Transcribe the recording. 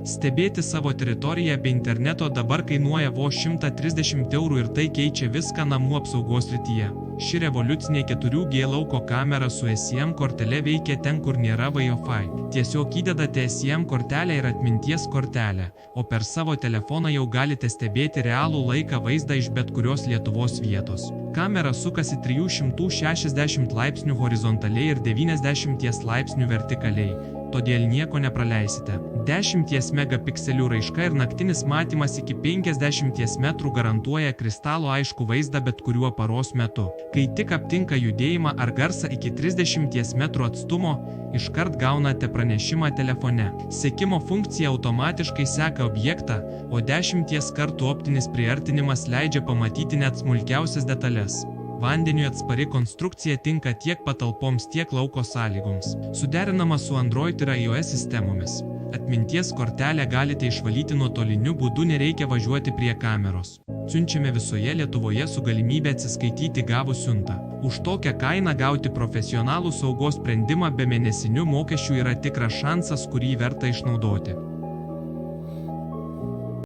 Stebėti savo teritoriją be interneto dabar kainuoja vos 130 eurų ir tai keičia viską namų apsaugos srityje. Ši revoliucinė 4G lauko kamera su SIM kortele veikia ten, kur nėra Wi-Fi. Tiesiog įdedate SIM kortelę ir atminties kortelę, o per savo telefoną jau galite stebėti realų laiką vaizdą iš bet kurios Lietuvos vietos. Kamera sukasi 360 laipsnių horizontaliai ir 90 laipsnių vertikaliai, todėl nieko nepraleisite. 10 megapikselių raiška ir naktinis matymas iki 50 metrų garantuoja kristalo aiškų vaizdą bet kuriuo paros metu. Kai tik aptinka judėjimą ar garsą iki 30 metrų atstumo, iškart gaunate pranešimą telefone. Sekimo funkcija automatiškai seka objektą, o 10 kartų optinis priartinimas leidžia pamatyti net smulkiausias detalės. Vandeniui atspari konstrukcija tinka tiek patalpoms, tiek lauko sąlygoms. Suderinama su Android ir iOS sistemomis. Atminties kortelę galite išvalyti nuotoliniu būdu, nereikia važiuoti prie kameros. Siunčiame visoje Lietuvoje su galimybė atsiskaityti gavus siuntą. Už tokią kainą gauti profesionalų saugos sprendimą be mėnesinių mokesčių yra tikras šansas, kurį verta išnaudoti.